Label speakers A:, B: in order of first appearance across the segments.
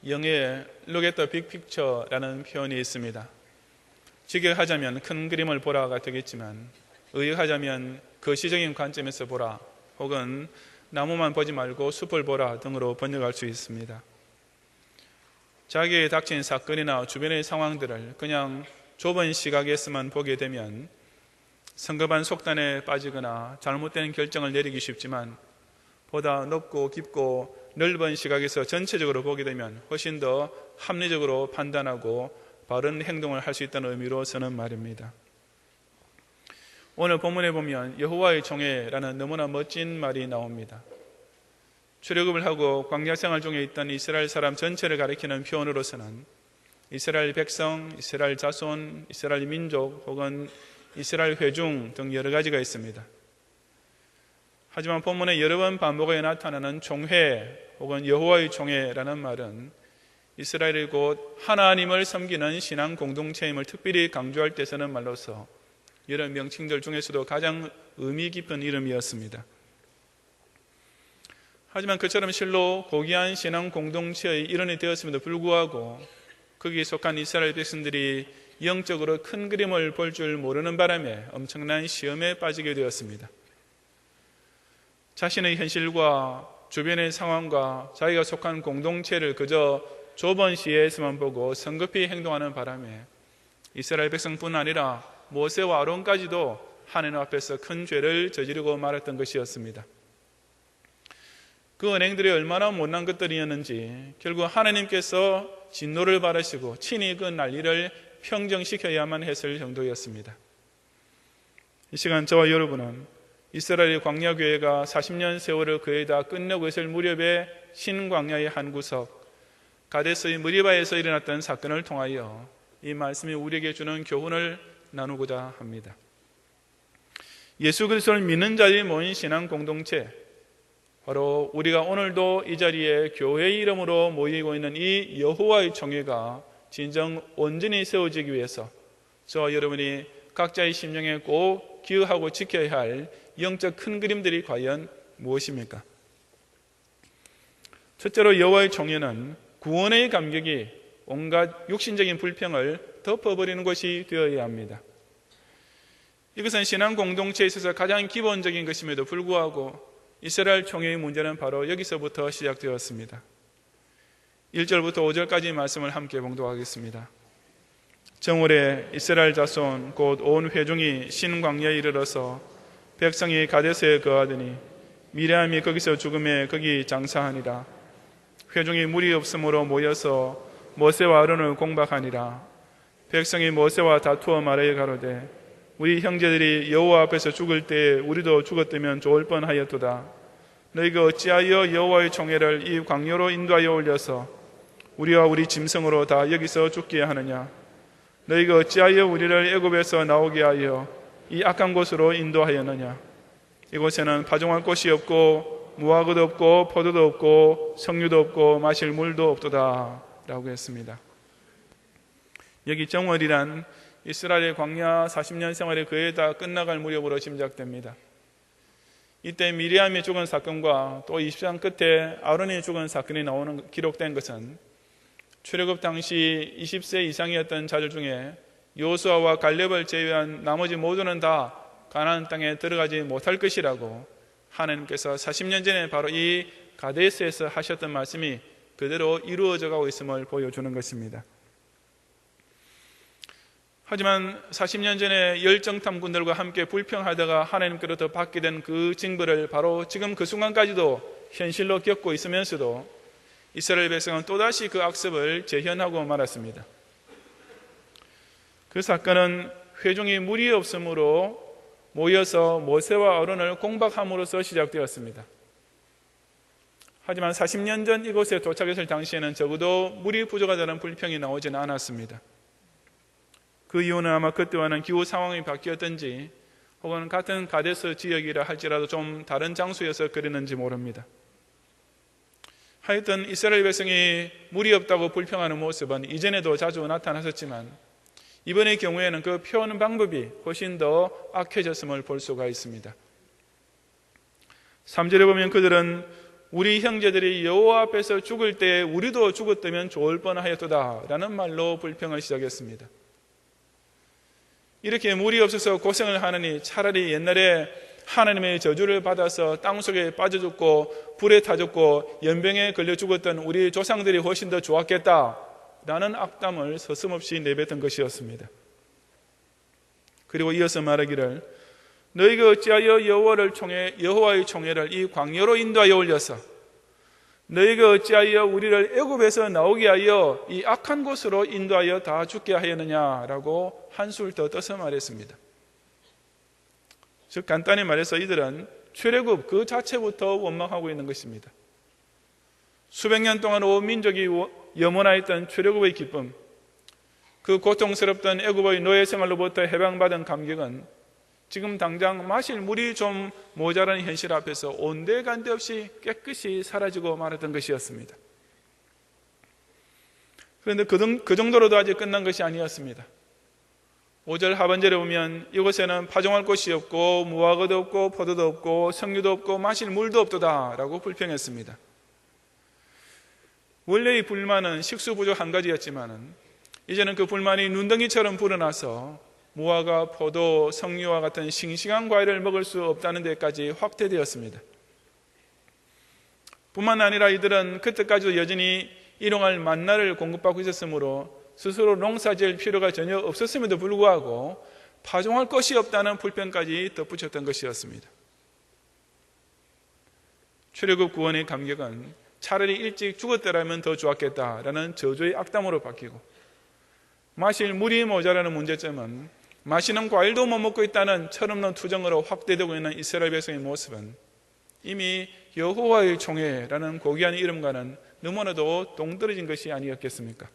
A: 영어에 Look at the big picture라는 표현이 있습니다. 직역하자면 큰 그림을 보라가 되겠지만 의역하자면 거시적인 관점에서 보라, 혹은 나무만 보지 말고 숲을 보라 등으로 번역할 수 있습니다. 자기에 닥친 사건이나 주변의 상황들을 그냥 좁은 시각에서만 보게 되면 성급한 속단에 빠지거나 잘못된 결정을 내리기 쉽지만, 보다 높고 깊고 넓은 시각에서 전체적으로 보게 되면 훨씬 더 합리적으로 판단하고 바른 행동을 할 수 있다는 의미로 쓰는 말입니다. 오늘 본문에 보면 여호와의 총회라는 너무나 멋진 말이 나옵니다. 출애굽을 하고 광야 생활 중에 있던 이스라엘 사람 전체를 가리키는 표현으로서는 이스라엘 백성, 이스라엘 자손, 이스라엘 민족 혹은 이스라엘 회중 등 여러 가지가 있습니다. 하지만 본문에 여러 번 반복하여 나타나는 총회 혹은 여호와의 총회라는 말은 이스라엘이 곧 하나님을 섬기는 신앙 공동체임을 특별히 강조할 때 쓰는 말로서 이런 명칭들 중에서도 가장 의미 깊은 이름이었습니다. 하지만 그처럼 실로 고귀한 신앙 공동체의 일원이 되었음에도 불구하고 거기에 속한 이스라엘 백성들이 영적으로 큰 그림을 볼 줄 모르는 바람에 엄청난 시험에 빠지게 되었습니다. 자신의 현실과 주변의 상황과 자기가 속한 공동체를 그저 좁은 시야에서만 보고 성급히 행동하는 바람에 이스라엘 백성뿐 아니라 모세와 아론까지도 하나님 앞에서 큰 죄를 저지르고 말았던 것이었습니다. 그 언행들이 얼마나 못난 것들이었는지 결국 하나님께서 진노를 바라시고 친히 그 난리를 평정시켜야만 했을 정도였습니다. 이 시간 저와 여러분은 이스라엘 광야교회가 40년 세월을 거의 다 끝내고 있을 무렵에 신광야의 한 구석 가데스의 무리바에서 일어났던 사건을 통하여 이 말씀이 우리에게 주는 교훈을 나누고자 합니다. 예수 그리스도를 믿는 자들이 모인 신앙 공동체, 바로 우리가 오늘도 이 자리에 교회의 이름으로 모이고 있는 이 여호와의 총회가 진정 온전히 세워지기 위해서 저와 여러분이 각자의 심령에 꼭 기억하고 지켜야 할 영적 큰 그림들이 과연 무엇입니까? 첫째로 여호와의 총회는 구원의 감격이 온갖 육신적인 불평을 덮어버리는 것이 되어야 합니다. 이것은 신앙 공동체에 있어서 가장 기본적인 것임에도 불구하고 이스라엘 총회의 문제는 바로 여기서부터 시작되었습니다. 1절부터 5절까지 말씀을 함께 봉독하겠습니다. 정월에 이스라엘 자손 곧 온 회중이 신광야에 이르러서 백성이 가데스에 거하더니 미리암이 거기서 죽음에 거기 장사하니라. 회중이 무리 없음으로 모여서 모세와 아론을 공박하니라. 백성이 모세와 다투어 말하여 가로되 우리 형제들이 여호와 앞에서 죽을 때에 우리도 죽었다면 좋을 뻔하였도다. 너희가 어찌하여 여호와의 총회를 이 광야로 인도하여 올려서 우리와 우리 짐승으로 다 여기서 죽게 하느냐? 너희가 어찌하여 우리를 애굽에서 나오게 하여 이 악한 곳으로 인도하였느냐? 이곳에는 파종할 곳이 없고 무화과도 없고 포도도 없고 석류도 없고 마실 물도 없도다 라고 했습니다. 여기 정월이란 이스라엘의 광야 40년 생활이 거의 다 끝나갈 무렵으로 짐작됩니다. 이때 미리암이 죽은 사건과 또 20장 끝에 아론이 죽은 사건이 기록된 것은 출애굽 당시 20세 이상이었던 자들 중에 여호수아와 갈렙을 제외한 나머지 모두는 다 가나안 땅에 들어가지 못할 것이라고 하나님께서 40년 전에 바로 이 가데스에서 하셨던 말씀이 그대로 이루어져 가고 있음을 보여주는 것입니다. 하지만 40년 전에 열정탐꾼들과 함께 불평하다가 하나님께로부터 받게 된 그 징벌을 바로 지금 그 순간까지도 현실로 겪고 있으면서도 이스라엘 백성은 또다시 그 악습을 재현하고 말았습니다. 그 사건은 회중이 무리 없음으로 모여서 모세와 아론을 공박함으로써 시작되었습니다. 하지만 40년 전 이곳에 도착했을 당시에는 적어도 물이 부족하다는 불평이 나오지는 않았습니다. 그 이유는 아마 그때와는 기후 상황이 바뀌었든지 혹은 같은 가데스 지역이라 할지라도 좀 다른 장소여서 그랬는지 모릅니다. 하여튼 이스라엘 백성이 물이 없다고 불평하는 모습은 이전에도 자주 나타났었지만 이번의 경우에는 그 표현 방법이 훨씬 더 악해졌음을 볼 수가 있습니다. 3절에 보면 그들은 우리 형제들이 여호와 앞에서 죽을 때 우리도 죽었다면 좋을 뻔하였도다 라는 말로 불평을 시작했습니다. 이렇게 물이 없어서 고생을 하느니 차라리 옛날에 하나님의 저주를 받아서 땅속에 빠져 죽고 불에 타 죽고 연병에 걸려 죽었던 우리 조상들이 훨씬 더 좋았겠다라는 악담을 서슴없이 내뱉은 것이었습니다. 그리고 이어서 말하기를 너희가 어찌하여 여호와의 총회를 이 광야로 인도하여 올려서 너희가 어찌하여 우리를 애굽에서 나오게 하여 이 악한 곳으로 인도하여 다 죽게 하였느냐라고 한술 더 떠서 말했습니다. 즉 간단히 말해서 이들은 출애굽 그 자체부터 원망하고 있는 것입니다. 수백 년 동안 온 민족이 염원하였던 출애굽의 기쁨, 그 고통스럽던 애굽의 노예 생활로부터 해방받은 감격은 지금 당장 마실 물이 좀 모자라는 현실 앞에서 온데간데 없이 깨끗이 사라지고 말았던 것이었습니다. 그런데 그 정도로도 아직 끝난 것이 아니었습니다. 5절 하반절에 보면 이곳에는 파종할 곳이 없고 무화과도 없고 포도도 없고 석류도 없고 마실 물도 없도다 라고 불평했습니다. 원래 이 불만은 식수 부족 한 가지였지만 이제는 그 불만이 눈덩이처럼 불어나서 무화과, 포도, 석류와 같은 싱싱한 과일을 먹을 수 없다는 데까지 확대되었습니다. 뿐만 아니라 이들은 그때까지도 여전히 일용할 만나를 공급받고 있었으므로 스스로 농사지을 필요가 전혀 없었음에도 불구하고 파종할 것이 없다는 불평까지 덧붙였던 것이었습니다. 출애굽 구원의 감격은 차라리 일찍 죽었더라면 더 좋았겠다라는 저주의 악담으로 바뀌고 마실 물이 모자라는 문제점은 마시는 과일도 못 먹고 있다는 철없는 투정으로 확대되고 있는 이스라엘 백성의 모습은 이미 여호와의 총회라는 고귀한 이름과는 너무나도 동떨어진 것이 아니었겠습니까?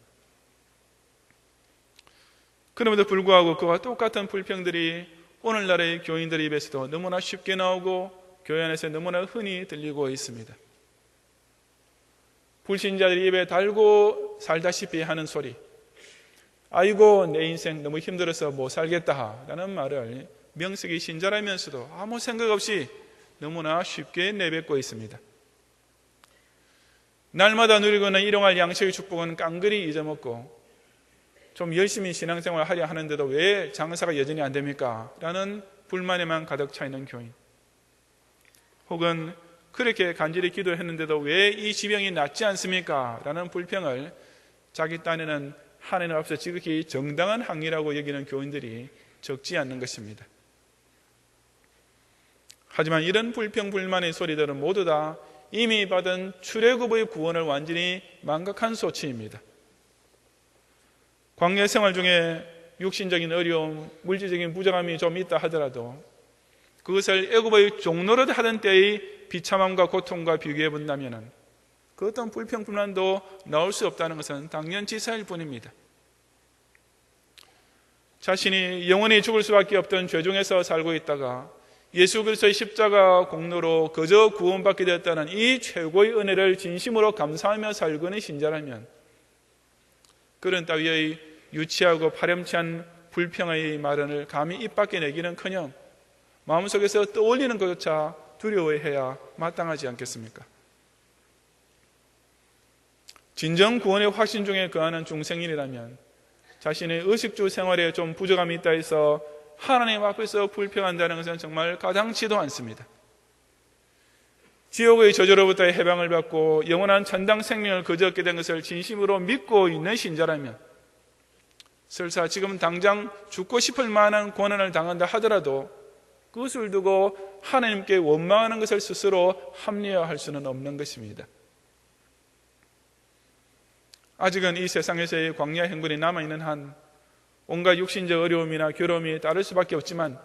A: 그럼에도 불구하고 그와 똑같은 불평들이 오늘날의 교인들의 입에서도 너무나 쉽게 나오고 교회 안에서 너무나 흔히 들리고 있습니다. 불신자들이 입에 달고 살다시피 하는 소리, 아이고 내 인생 너무 힘들어서 못 살겠다라는 말을 명색이 신자라면서도 아무 생각 없이 너무나 쉽게 내뱉고 있습니다. 날마다 누리고는 일용할 양식의 축복은 깡그리 잊어먹고 좀 열심히 신앙생활 하려 하는데도 왜 장사가 여전히 안 됩니까? 라는 불만에만 가득 차 있는 교인, 혹은 그렇게 간절히 기도했는데도 왜 이 지병이 낫지 않습니까? 라는 불평을 자기 딴에는 하나님 앞에서 지극히 정당한 항의라고 여기는 교인들이 적지 않는 것입니다. 하지만 이런 불평 불만의 소리들은 모두 다 이미 받은 출애굽의 구원을 완전히 망각한 소치입니다. 광야 생활 중에 육신적인 어려움, 물질적인 부정함이 좀 있다 하더라도 그것을 애굽의 종노릇 하던 때의 비참함과 고통과 비교해 본다면 그 어떤 불평 불만도 나올 수 없다는 것은 당연지사일 뿐입니다. 자신이 영원히 죽을 수밖에 없던 죄 중에서 살고 있다가 예수 그리스도의 십자가 공로로 그저 구원받게 되었다는 이 최고의 은혜를 진심으로 감사하며 살고는 신자라면 그런 따위의 유치하고 파렴치한 불평의 말을 감히 입 밖에 내기는커녕 마음속에서 떠올리는 것조차 두려워해야 마땅하지 않겠습니까? 진정 구원의 확신 중에 거하는 중생인이라면 자신의 의식주 생활에 좀 부족함이 있다 해서 하나님 앞에서 불평한다는 것은 정말 가당치도 않습니다. 지옥의 저주로부터 해방을 받고 영원한 천당 생명을 거저 얻게 된 것을 진심으로 믿고 있는 신자라면 설사 지금 당장 죽고 싶을 만한 고난을 당한다 하더라도 그것을 두고 하나님께 원망하는 것을 스스로 합리화할 수는 없는 것입니다. 아직은 이 세상에서의 광야 행군이 남아있는 한 온갖 육신적 어려움이나 괴로움이 따를 수밖에 없지만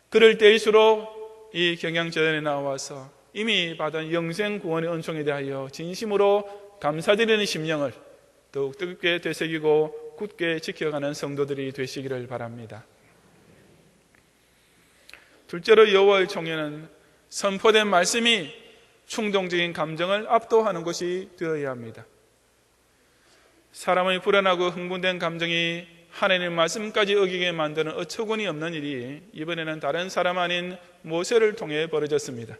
A: 그럴 때일수록 이 경양재단에 나와서 이미 받은 영생 구원의 은총에 대하여 진심으로 감사드리는 심령을 더욱 뜨겁게 되새기고 굳게 지켜가는 성도들이 되시기를 바랍니다. 둘째로 여호와의 총회는 선포된 말씀이 충동적인 감정을 압도하는 것이 되어야 합니다. 사람의 불안하고 흥분된 감정이 하나님의 말씀까지 어기게 만드는 어처구니 없는 일이 이번에는 다른 사람 아닌 모세를 통해 벌어졌습니다.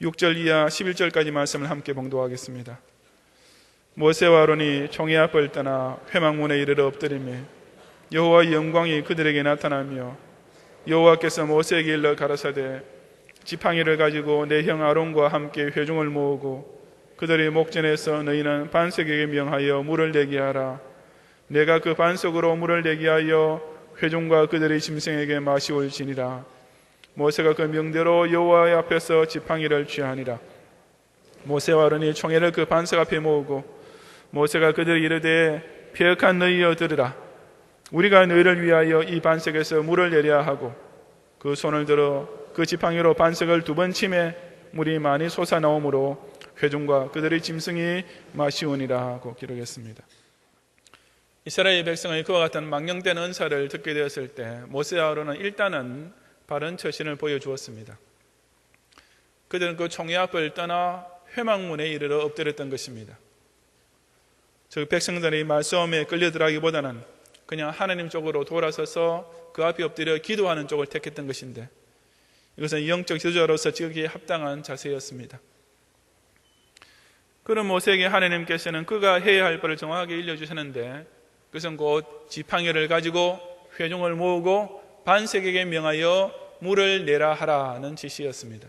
A: 6절 이하 11절까지 말씀을 함께 봉독하겠습니다. 모세와 아론이 총회 앞을 떠나 회막문에 이르러 엎드리며 여호와의 영광이 그들에게 나타나며 여호와께서 모세에게 일러 가라사대 지팡이를 가지고 내 형 아론과 함께 회중을 모으고 그들의 목전에서 너희는 반석에게 명하여 물을 내게 하라. 내가 그 반석으로 물을 내게 하여 회중과 그들의 짐승에게 마시올지니라. 모세가 그 명대로 여호와의 앞에서 지팡이를 취하니라. 모세와 아론이 총회를 그 반석 앞에 모으고 모세가 그들이 이르되 패역한 너희여 들으라. 우리가 너희를 위하여 이 반석에서 물을 내려야 하고 그 손을 들어 그 지팡이로 반석을 2번 치매 물이 많이 솟아나오므로 회중과 그들의 짐승이 마시오니라 하고 기록했습니다. 이스라엘 백성의 그와 같은 망령된 은사를 듣게 되었을 때 모세와 아론은 일단은 바른 처신을 보여주었습니다. 그들은 그 총회 앞을 떠나 회막문에 이르러 엎드렸던 것입니다. 즉 백성들이 말싸움에 끌려들어가기보다는 그냥 하나님 쪽으로 돌아서서 그 앞에 엎드려 기도하는 쪽을 택했던 것인데 이것은 영적 지도자로서 지극히 합당한 자세였습니다. 그런 모세에게 하나님께서는 그가 해야 할 바를 정확하게 일러주셨는데 그것은 곧 지팡이를 가지고 회중을 모으고 반석에게 명하여 물을 내라 하라는 지시였습니다.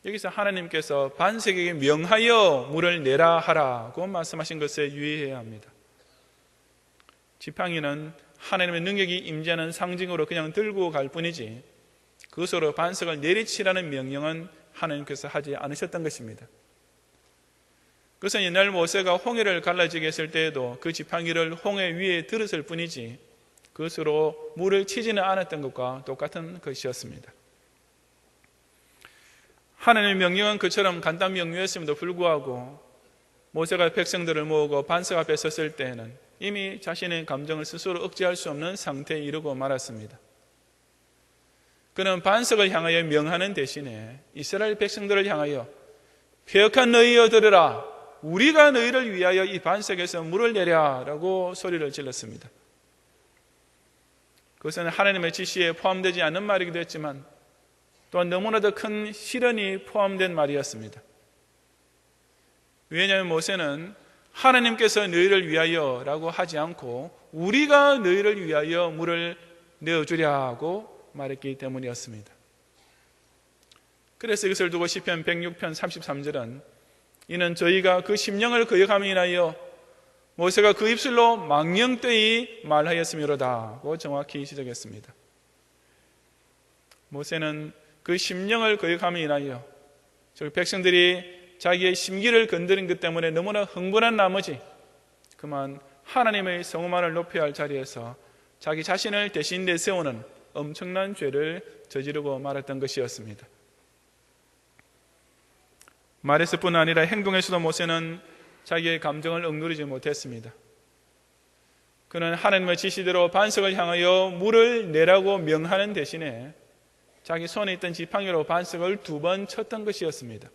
A: 여기서 하나님께서 반석에게 명하여 물을 내라 하라고 말씀하신 것에 유의해야 합니다. 지팡이는 하나님의 능력이 임재하는 상징으로 그냥 들고 갈 뿐이지 그것으로 반석을 내리치라는 명령은 하나님께서 하지 않으셨던 것입니다. 그것은 옛날 모세가 홍해를 갈라지게 했을 때에도 그 지팡이를 홍해 위에 들었을 뿐이지 그것으로 물을 치지는 않았던 것과 똑같은 것이었습니다. 하나님의 명령은 그처럼 간단 명료했음에도 불구하고 모세가 백성들을 모으고 반석 앞에 섰을 때에는 이미 자신의 감정을 스스로 억제할 수 없는 상태에 이르고 말았습니다. 그는 반석을 향하여 명하는 대신에 이스라엘 백성들을 향하여 패역한 너희여 들으라. 우리가 너희를 위하여 이 반석에서 물을 내랴 라고 소리를 질렀습니다. 그것은 하나님의 지시에 포함되지 않는 말이기도 했지만 또한 너무나도 큰 시련이 포함된 말이었습니다. 왜냐하면 모세는 하나님께서 너희를 위하여 라고 하지 않고 우리가 너희를 위하여 물을 내어주랴고 말했기 때문이었습니다. 그래서 이것을 두고 시편 106편 33절은 이는 저희가 그 심령을 거역함에 인하여 모세가 그 입술로 망령되이 말하였음이로다고 정확히 지적했습니다. 모세는 그 심령을 거역함에 인하여 백성들이 자기의 심기를 건드린 것 때문에 너무나 흥분한 나머지 그만 하나님의 성호만을 높여야 할 자리에서 자기 자신을 대신 내세우는 엄청난 죄를 저지르고 말았던 것이었습니다. 말에서 뿐 아니라 행동에서도 모세는 자기의 감정을 억누르지 못했습니다. 그는 하나님의 지시대로 반석을 향하여 물을 내라고 명하는 대신에 자기 손에 있던 지팡이로 반석을 2번 쳤던 것이었습니다.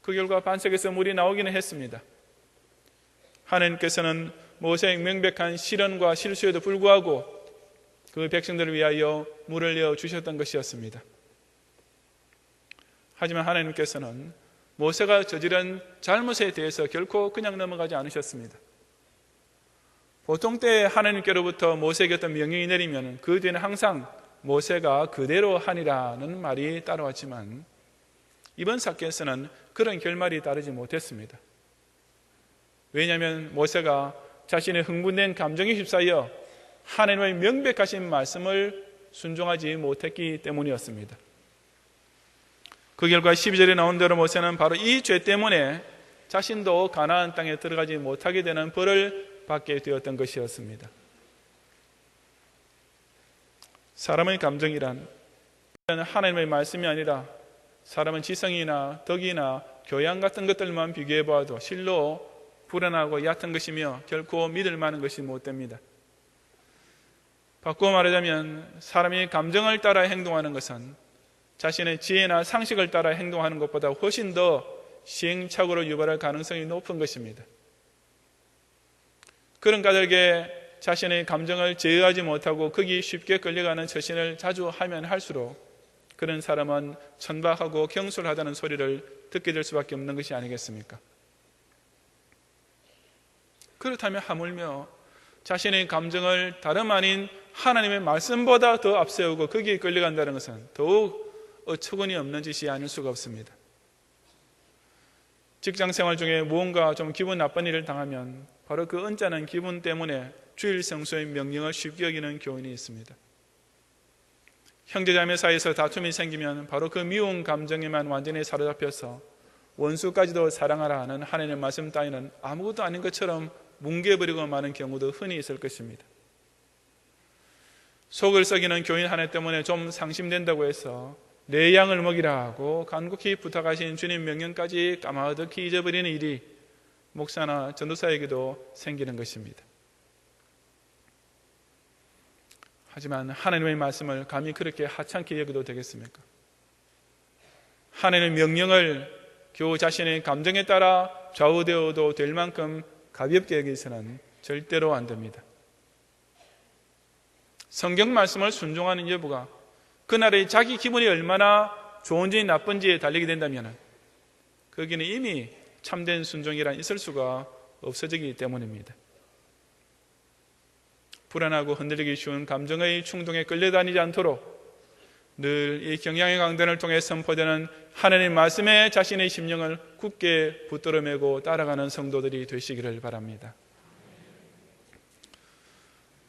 A: 그 결과 반석에서 물이 나오기는 했습니다. 하나님께서는 모세의 명백한 시련과 실수에도 불구하고 그 백성들을 위하여 물을 내어 주셨던 것이었습니다. 하지만 하나님께서는 모세가 저지른 잘못에 대해서 결코 그냥 넘어가지 않으셨습니다. 보통 때 하나님께로부터 모세에게 어떤 명령이 내리면 그 뒤에는 항상 모세가 그대로 하니라는 말이 따라왔지만 이번 사건에서는 그런 결말이 따르지 못했습니다. 왜냐하면 모세가 자신의 흥분된 감정에 휩싸여 하나님의 명백하신 말씀을 순종하지 못했기 때문이었습니다. 그 결과 12절에 나온 대로 모세는 바로 이 죄 때문에 자신도 가나안 땅에 들어가지 못하게 되는 벌을 받게 되었던 것이었습니다. 사람의 감정이란 하나님의 말씀이 아니라 사람은 지성이나 덕이나 교양 같은 것들만 비교해 보아도 실로 불안하고 얕은 것이며 결코 믿을 만한 것이 못됩니다. 바꾸어 말하자면 사람이 감정을 따라 행동하는 것은 자신의 지혜나 상식을 따라 행동하는 것보다 훨씬 더 시행착오로 유발할 가능성이 높은 것입니다. 그런 까닭에 자신의 감정을 제어하지 못하고 거기 쉽게 끌려가는 처신을 자주 하면 할수록 그런 사람은 천박하고 경솔하다는 소리를 듣게 될 수밖에 없는 것이 아니겠습니까? 그렇다면 하물며 자신의 감정을 다름 아닌 하나님의 말씀보다 더 앞세우고 거기에 끌려간다는 것은 더욱 어처구니 없는 짓이 아닐 수가 없습니다. 직장생활 중에 무언가 좀 기분 나쁜 일을 당하면 바로 그 언짢은 기분 때문에 주일 성수의 명령을 쉽게 여기는 교인이 있습니다. 형제자매 사이에서 다툼이 생기면 바로 그 미운 감정에만 완전히 사로잡혀서 원수까지도 사랑하라 하는 하나님의 말씀 따위는 아무것도 아닌 것처럼 뭉개버리고 마는 경우도 흔히 있을 것입니다. 속을 썩이는 교인 하나 때문에 좀 상심된다고 해서 내 양을 먹이라고 간곡히 부탁하신 주님 명령까지 까마득히 잊어버리는 일이 목사나 전도사에게도 생기는 것입니다. 하지만 하나님의 말씀을 감히 그렇게 하찮게 여겨도 되겠습니까? 하나님의 명령을 겨우 자신의 감정에 따라 좌우되어도 될 만큼 가볍게 여기서는 절대로 안 됩니다. 성경 말씀을 순종하는 여부가 그날의 자기 기분이 얼마나 좋은지 나쁜지에 달리게 된다면 거기는 이미 참된 순종이란 있을 수가 없어지기 때문입니다. 불안하고 흔들리기 쉬운 감정의 충동에 끌려다니지 않도록 늘 이 경향의 강단을 통해 선포되는 하나님의 말씀에 자신의 심령을 굳게 붙들어 매고 따라가는 성도들이 되시기를 바랍니다.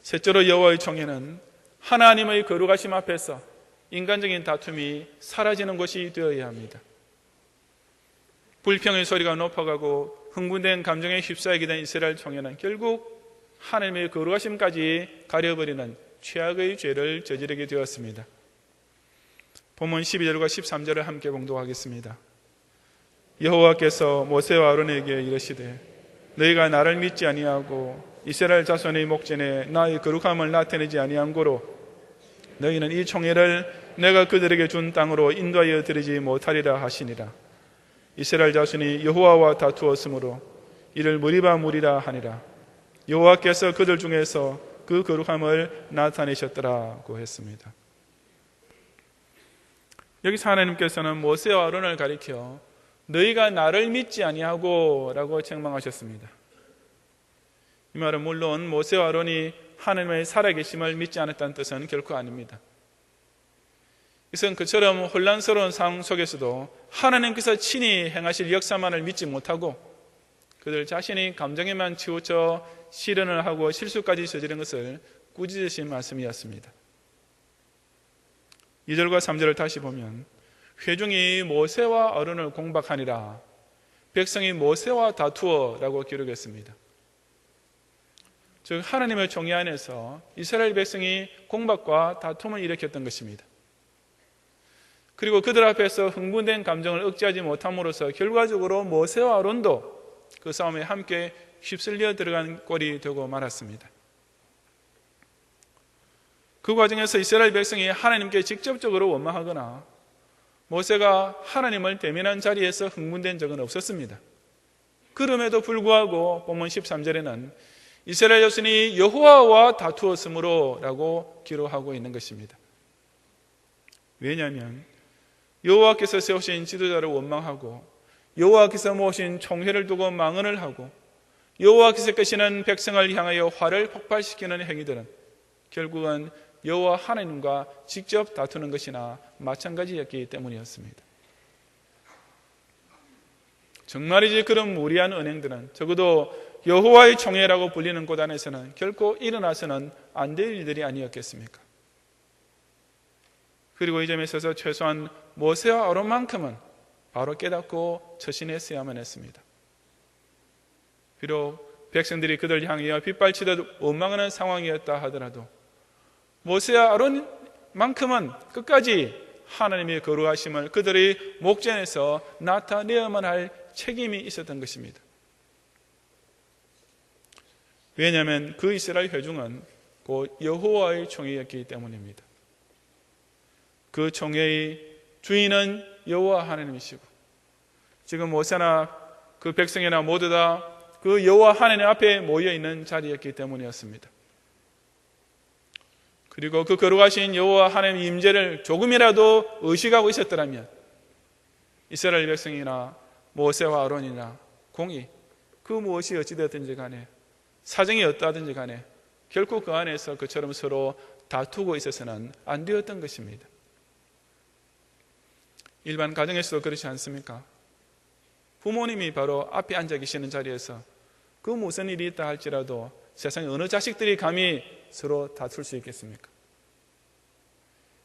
A: 셋째로 여호와의 총회는 하나님의 거룩하심 앞에서 인간적인 다툼이 사라지는 곳이 되어야 합니다. 불평의 소리가 높아가고 흥분된 감정에 휩싸이게 된 이스라엘 총회는 결국 하나님의 거룩하심까지 가려버리는 최악의 죄를 저지르게 되었습니다. 본문 12절과 13절을 함께 봉독하겠습니다. 여호와께서 모세와 아론에게 이르시되 너희가 나를 믿지 아니하고 이스라엘 자손의 목전에 나의 거룩함을 나타내지 아니한 고로 너희는 이 총회를 내가 그들에게 준 땅으로 인도하여 드리지 못하리라 하시니라. 이스라엘 자손이 여호와와 다투었으므로 이를 무리바 무리라 하니라. 여호와께서 그들 중에서 그 거룩함을 나타내셨더라고 했습니다. 여기서 하나님께서는 모세와 아론을 가리켜 너희가 나를 믿지 아니하고 라고 책망하셨습니다. 이 말은 물론 모세와 아론이 하나님의 살아계심을 믿지 않았다는 뜻은 결코 아닙니다. 이것은 그처럼 혼란스러운 상황 속에서도 하나님께서 친히 행하실 역사만을 믿지 못하고 그들 자신이 감정에만 치우쳐 실언을 하고 실수까지 저지른 것을 꾸짖으신 말씀이었습니다. 2절과 3절을 다시 보면 회중이 모세와 아론을 공박하니라 백성이 모세와 다투어 라고 기록했습니다. 즉 하나님의 총회 안에서 이스라엘 백성이 공박과 다툼을 일으켰던 것입니다. 그리고 그들 앞에서 흥분된 감정을 억제하지 못함으로써 결과적으로 모세와 아론도 그 싸움에 함께 휩쓸려 들어간 꼴이 되고 말았습니다. 그 과정에서 이스라엘 백성이 하나님께 직접적으로 원망하거나 모세가 하나님을 대면한 자리에서 흥분된 적은 없었습니다. 그럼에도 불구하고 본문 13절에는 이스라엘 자손이 여호와와 다투었으므로 라고 기록하고 있는 것입니다. 왜냐하면 여호와께서 세우신 지도자를 원망하고 여호와께서 모으신 총회를 두고 망언을 하고 여호와께서 끄시는 백성을 향하여 화를 폭발시키는 행위들은 결국은 여호와 하나님과 직접 다투는 것이나 마찬가지였기 때문이었습니다. 정말이지 그런 무리한 언행들은 적어도 여호와의 총회라고 불리는 곳 안에서는 결코 일어나서는 안 될 일들이 아니었겠습니까? 그리고 이 점에 있어서 최소한 모세와 아론만큼은 바로 깨닫고 처신했어야만 했습니다. 비록 백성들이 그들 향하여 빗발치듯 원망하는 상황이었다 하더라도 모세와 아론만큼은 끝까지 하나님의 거룩하심을 그들의 목전에서 나타내야만 할 책임이 있었던 것입니다. 왜냐하면 그 이스라엘 회중은 곧 여호와의 총회였기 때문입니다. 그 총회의 주인은 여호와 하나님이시고 지금 모세나 그 백성이나 모두 다 그 여호와 하나님 앞에 모여있는 자리였기 때문이었습니다. 그리고 그 거룩하신 여호와 하나님의 임재를 조금이라도 의식하고 있었더라면 이스라엘 백성이나 모세와 아론이나 공의 그 무엇이 어찌되었든지 간에 사정이 어떠하든지 간에 결코 그 안에서 그처럼 서로 다투고 있어서는 안 되었던 것입니다. 일반 가정에서도 그렇지 않습니까? 부모님이 바로 앞에 앉아 계시는 자리에서 그 무슨 일이 있다 할지라도 세상에 어느 자식들이 감히 서로 다툴 수 있겠습니까?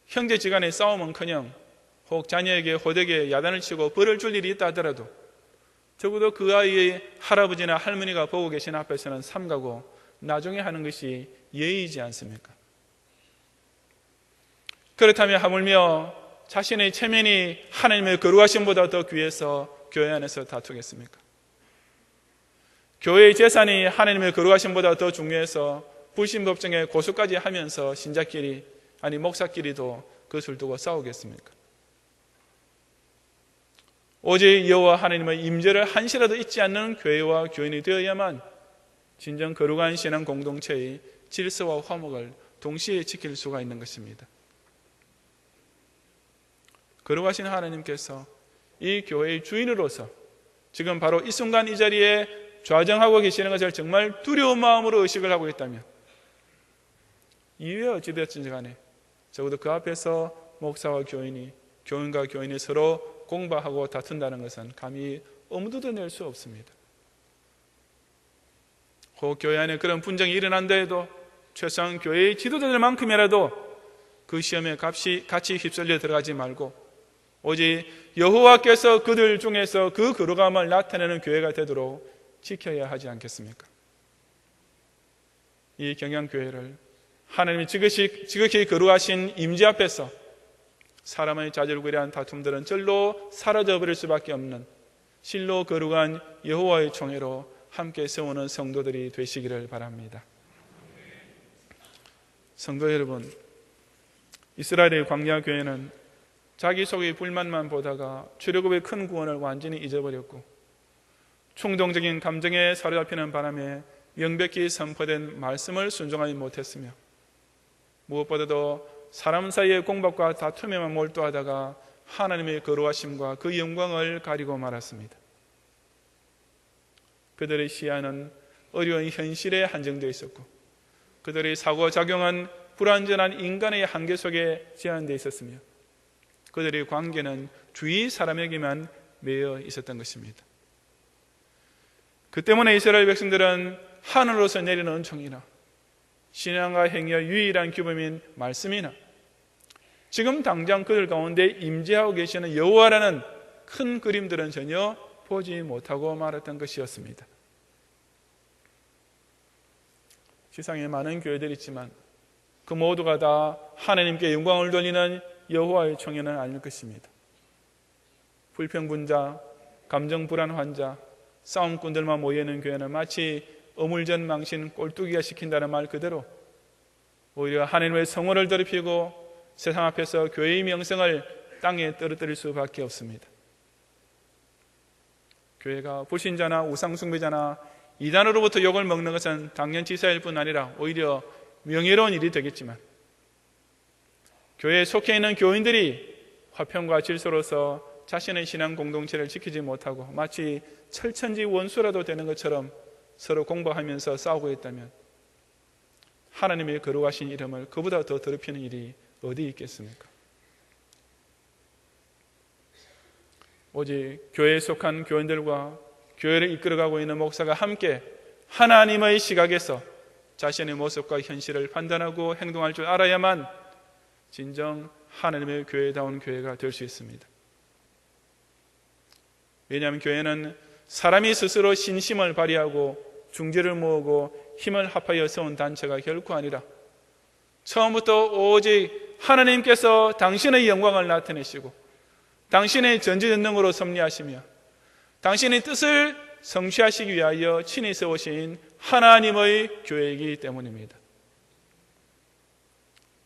A: 형제지간의 싸움은커녕 혹 자녀에게 호되게 야단을 치고 벌을 줄 일이 있다 하더라도 적어도 그 아이의 할아버지나 할머니가 보고 계신 앞에서는 삼가고 나중에 하는 것이 예의이지 않습니까? 그렇다면 하물며 자신의 체면이 하나님의 거룩하심보다 더 귀해서 교회 안에서 다투겠습니까? 교회의 재산이 하나님의 거룩하심보다 더 중요해서 불신법정에 고소까지 하면서 신자끼리 아니 목사끼리도 그것을 두고 싸우겠습니까? 오직 여호와 하나님의 임재를 한시라도 잊지 않는 교회와 교인이 되어야만 진정 거룩한 신앙 공동체의 질서와 화목을 동시에 지킬 수가 있는 것입니다. 거룩하신 하나님께서 이 교회의 주인으로서 지금 바로 이 순간 이 자리에 좌정하고 계시는 것을 정말 두려운 마음으로 의식을 하고 있다면 이후에 어찌되었든지 간에 적어도 그 앞에서 목사와 교인이 교인과 교인이 서로 공방하고 다툰다는 것은 감히 엄두도 낼 수 없습니다. 혹 교회 안에 그런 분쟁이 일어난다 해도 최소한 교회의 지도자들만큼이라도 그 시험에 같이 휩쓸려 들어가지 말고 오직 여호와께서 그들 중에서 그 거룩함을 나타내는 교회가 되도록 지켜야 하지 않겠습니까? 이 경양교회를 하나님이 지극히 거룩하신 임재 앞에서 사람의 자질구레한 다툼들은 절로 사라져버릴 수밖에 없는 실로 거룩한 여호와의 총회로 함께 세우는 성도들이 되시기를 바랍니다. 성도 여러분, 이스라엘의 광야 교회는 자기 속의 불만만 보다가 출애굽의 큰 구원을 완전히 잊어버렸고 충동적인 감정에 사로잡히는 바람에 명백히 선포된 말씀을 순종하지 못했으며 무엇보다도 사람 사이의 공박과 다툼에만 몰두하다가 하나님의 거룩하심과 그 영광을 가리고 말았습니다. 그들의 시야는 어려운 현실에 한정되어 있었고 그들의 사고작용은 불완전한 인간의 한계 속에 제한되어 있었으며 그들의 관계는 주위 사람에게만 매여 있었던 것입니다. 그 때문에 이스라엘 백성들은 하늘로서 내리는 은총이나 신앙과 행위의 유일한 규범인 말씀이나 지금 당장 그들 가운데 임재하고 계시는 여호와라는 큰 그림들은 전혀 보지 못하고 말았던 것이었습니다. 세상에 많은 교회들이 있지만 그 모두가 다 하나님께 영광을 돌리는 여호와의 총회는 아닐 것입니다. 불평분자, 감정불안 환자, 싸움꾼들만 모여있는 교회는 마치 어물전망신 꼴뚜기가 시킨다는 말 그대로 오히려 하나님의 성호를 더럽히고 세상 앞에서 교회의 명성을 땅에 떨어뜨릴 수밖에 없습니다. 교회가 불신자나 우상숭배자나 이단으로부터 욕을 먹는 것은 당연지사일 뿐 아니라 오히려 명예로운 일이 되겠지만 교회에 속해 있는 교인들이 화평과 질서로서 자신의 신앙 공동체를 지키지 못하고 마치 철천지 원수라도 되는 것처럼 서로 공부하면서 싸우고 있다면 하나님의 거룩하신 이름을 그보다 더 더럽히는 일이 어디 있겠습니까? 오직 교회에 속한 교인들과 교회를 이끌어가고 있는 목사가 함께 하나님의 시각에서 자신의 모습과 현실을 판단하고 행동할 줄 알아야만 진정 하나님의 교회다운 교회가 될 수 있습니다. 왜냐하면 교회는 사람이 스스로 신심을 발휘하고 중재를 모으고 힘을 합하여 세운 단체가 결코 아니라 처음부터 오직 하나님께서 당신의 영광을 나타내시고 당신의 전지전능으로 섭리하시며 당신의 뜻을 성취하시기 위하여 친히 세우신 하나님의 교회이기 때문입니다.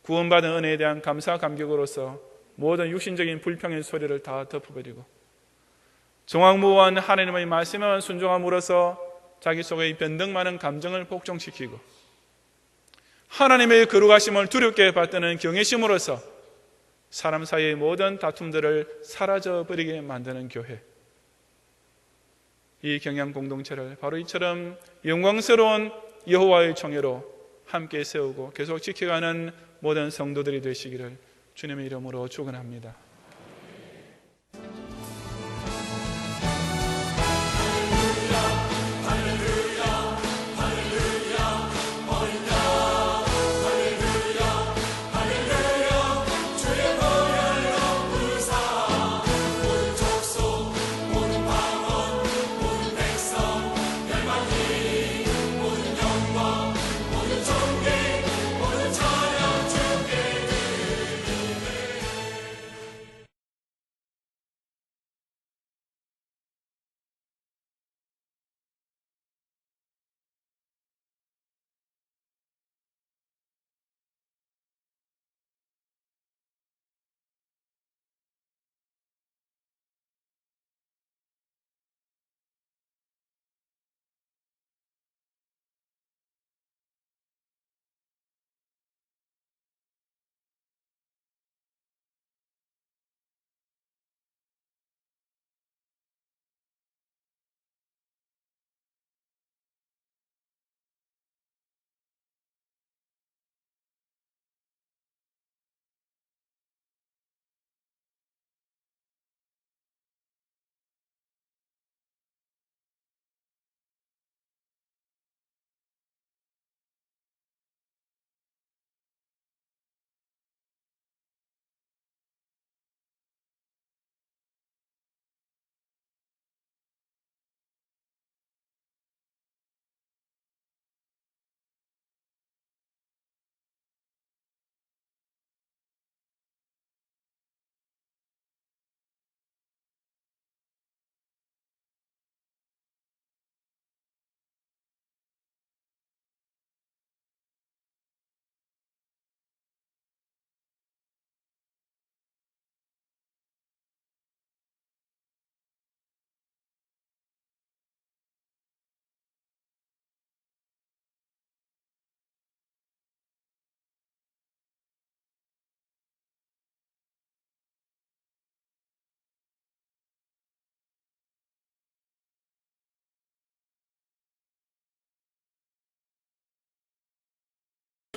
A: 구원받은 은혜에 대한 감사 감격으로서 모든 육신적인 불평의 소리를 다 덮어버리고 정확무한 하나님의 말씀에만 순종함으로써 자기 속의 변덕 많은 감정을 복종시키고 하나님의 거룩하심을 두렵게 받드는 경외심으로서 사람 사이의 모든 다툼들을 사라져버리게 만드는 교회, 이 경양 공동체를 바로 이처럼 영광스러운 여호와의 총회로 함께 세우고 계속 지켜가는 모든 성도들이 되시기를 주님의 이름으로 축원합니다.